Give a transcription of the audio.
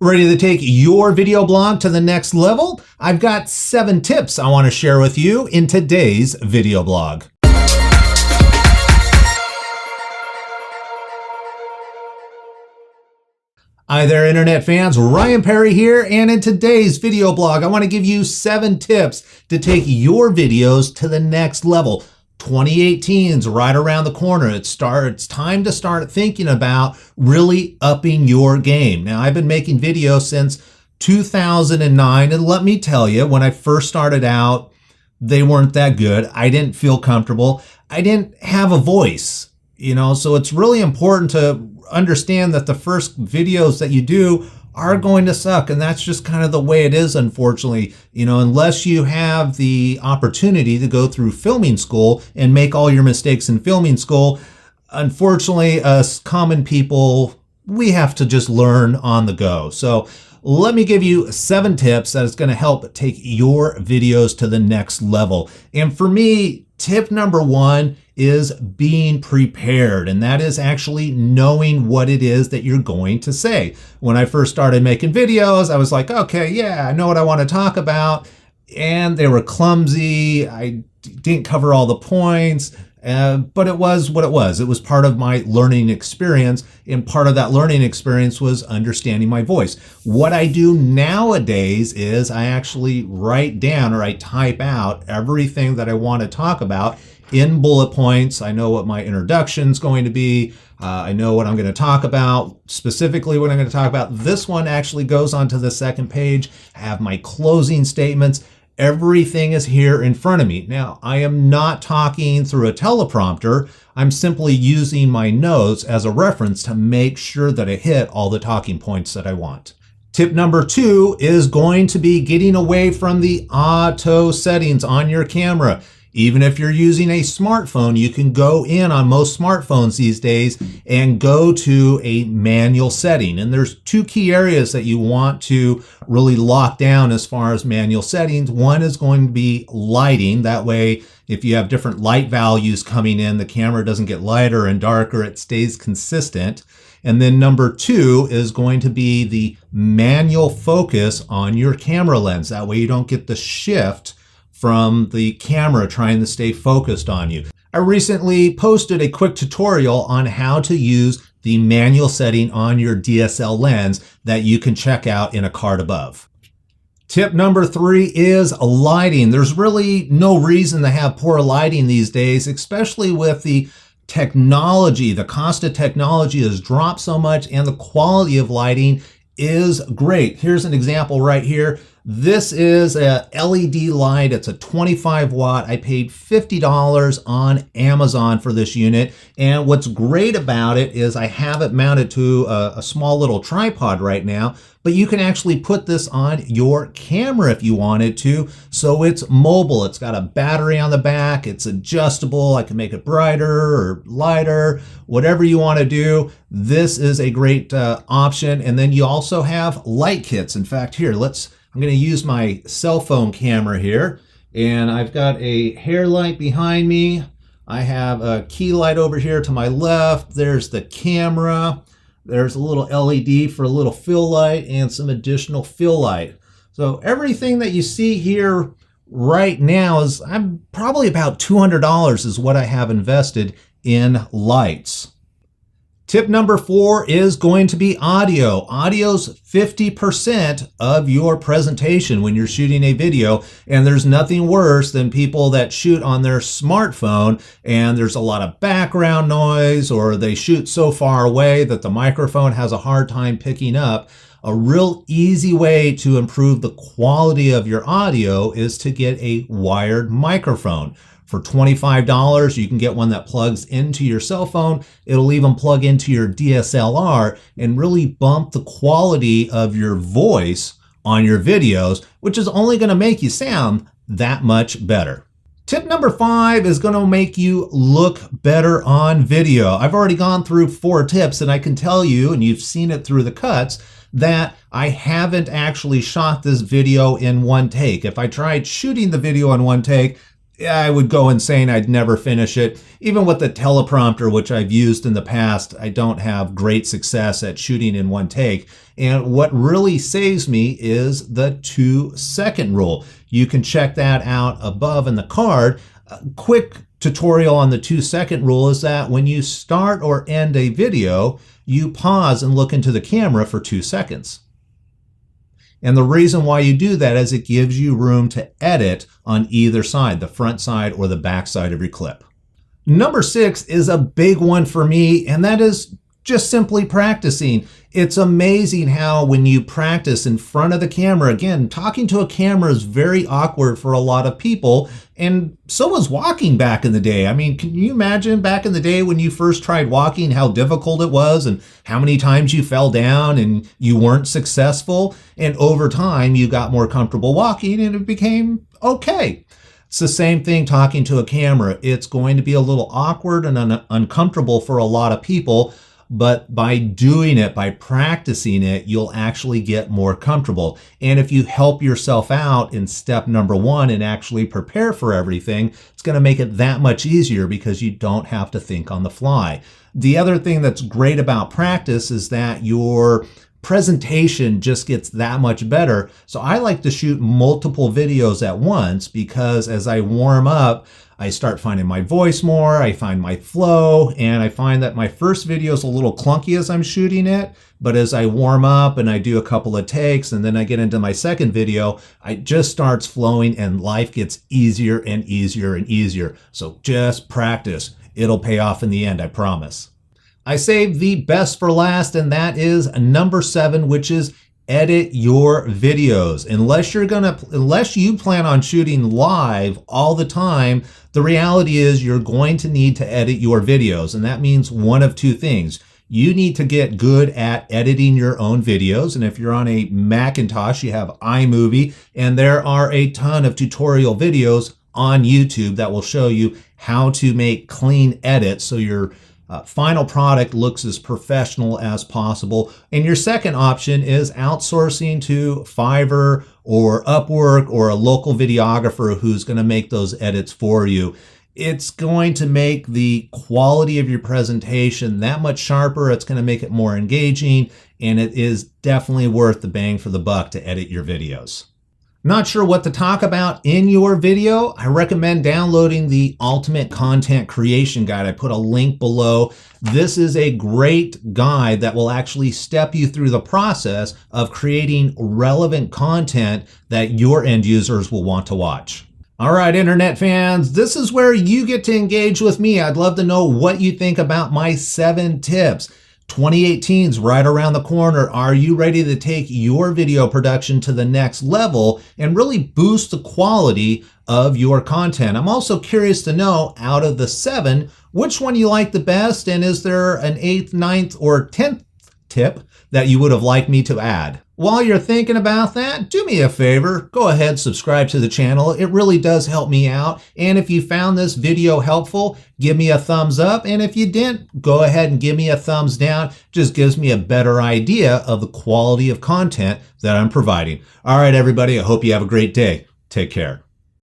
Ready to take your video blog to the next level? I've got 7 tips I want to share with you in today's video blog. Hi there, internet fans. Ryan Perry here, and in today's video blog, I want to give you 7 tips to take your videos to the next level. 2018's right around the corner. It's time to start thinking about really upping your game. Now, I've been making videos since 2009, and let me tell you, when I first started out, they weren't that good. I didn't feel comfortable. I didn't have a voice, so it's really important to understand that the first videos that you do are going to suck, and that's just kind of the way it is, unfortunately. Unless you have the opportunity to go through filming school and make all your mistakes in filming school, unfortunately, us common people, we have to just learn on the go. So let me give you 7 tips that is going to help take your videos to the next level. And for me, tip number 1 is being prepared, and that is actually knowing what it is that you're going to say. When I first started making videos, I was like, okay, yeah, I know what I want to talk about, and they were clumsy. I didn't cover all the points, but it was what it was. It was part of my learning experience, and part of that learning experience was understanding my voice. What I do nowadays is I actually write down, or I type out everything that I want to talk about in bullet points. I know what my introduction is going to be. I know what I'm going to talk about, specifically what I'm going to talk about. This one actually goes onto the second page. I have my closing statements. Everything is here in front of me. Now, I am not talking through a teleprompter. I'm simply using my notes as a reference to make sure that I hit all the talking points that I want. Tip number 2 is going to be getting away from the auto settings on your camera. Even if you're using a smartphone, you can go in on most smartphones these days and go to a manual setting. And there's 2 key areas that you want to really lock down as far as manual settings. One is going to be lighting. That way, if you have different light values coming in, the camera doesn't get lighter and darker. It stays consistent. And then number 2 is going to be the manual focus on your camera lens. That way you don't get the shift from the camera trying to stay focused on you. I recently posted a quick tutorial on how to use the manual setting on your DSL lens that you can check out in a card above. Tip number 3 is lighting. There's really no reason to have poor lighting these days, especially with the technology. The cost of technology has dropped so much, and the quality of lighting is great. Here's an example right here. This is a LED light. It's a 25 watt. I paid $50 on Amazon for this unit. And what's great about it is I have it mounted to a small little tripod right now, but you can actually put this on your camera if you wanted to. So it's mobile. It's got a battery on the back. It's adjustable. I can make it brighter or lighter, whatever you want to do. This is a great option. And then you also have light kits. In fact, here, I'm going to use my cell phone camera here, and I've got a hair light behind me. I have a key light over here to my left. There's the camera. There's a little LED for a little fill light and some additional fill light. So everything that you see here right now is probably about $200 is what I have invested in lights. Tip number 4 is going to be audio. Audio's 50% of your presentation when you're shooting a video, and there's nothing worse than people that shoot on their smartphone and there's a lot of background noise, or they shoot so far away that the microphone has a hard time picking up. A real easy way to improve the quality of your audio is to get a wired microphone. For $25, you can get one that plugs into your cell phone. It'll even plug into your DSLR and really bump the quality of your voice on your videos, which is only going to make you sound that much better. Tip number 5 is going to make you look better on video. I've already gone through 4 tips, and I can tell you, and you've seen it through the cuts, that I haven't actually shot this video in one take. If I tried shooting the video in one take, I would go insane. I'd never finish it. Even with the teleprompter, which I've used in the past, I don't have great success at shooting in one take. And what really saves me is the 2-second rule. You can check that out above in the card. A quick tutorial on the 2-second rule is that when you start or end a video, you pause and look into the camera for 2 seconds. And the reason why you do that is it gives you room to edit on either side, the front side or the back side of your clip. Number 6 is a big one for me, and that is just simply practicing. It's amazing how when you practice in front of the camera, again, talking to a camera is very awkward for a lot of people, and so was walking back in the day. I mean, can you imagine back in the day when you first tried walking, how difficult it was and how many times you fell down and you weren't successful? And over time, you got more comfortable walking and it became okay. It's the same thing talking to a camera. It's going to be a little awkward and uncomfortable for a lot of people. But by doing it, by practicing it, you'll actually get more comfortable. And if you help yourself out in step number 1 and actually prepare for everything, it's going to make it that much easier because you don't have to think on the fly. The other thing that's great about practice is that your presentation just gets that much better. So I like to shoot multiple videos at once because as I warm up, I start finding my voice more, I find my flow, and I find that my first video is a little clunky as I'm shooting it, but as I warm up and I do a couple of takes and then I get into my second video, it just starts flowing and life gets easier and easier and easier. So just practice. It'll pay off in the end, I promise. I saved the best for last, and that is number 7, which is edit your videos. Unless you plan on shooting live all the time, the reality is you're going to need to edit your videos. And that means one of 2 things. You need to get good at editing your own videos. And if you're on a Macintosh, you have iMovie, and there are a ton of tutorial videos on YouTube that will show you how to make clean edits so your final product looks as professional as possible. And your second option is outsourcing to Fiverr or Upwork or a local videographer who's going to make those edits for you. It's going to make the quality of your presentation that much sharper. It's going to make it more engaging, and it is definitely worth the bang for the buck to edit your videos. Not sure what to talk about in your video? I recommend downloading the Ultimate Content Creation Guide. I put a link below. This is a great guide that will actually step you through the process of creating relevant content that your end users will want to watch. All right, internet fans, this is where you get to engage with me. I'd love to know what you think about my 7 tips. 2018's right around the corner. Are you ready to take your video production to the next level and really boost the quality of your content? I'm also curious to know, out of the 7, which one you like the best, and is there an 8th, 9th, or 10th tip that you would have liked me to add? While you're thinking about that, do me a favor, go ahead, subscribe to the channel. It really does help me out. And if you found this video helpful, give me a thumbs up. And if you didn't, go ahead and give me a thumbs down. Just gives me a better idea of the quality of content that I'm providing. All right, everybody, I hope you have a great day. Take care.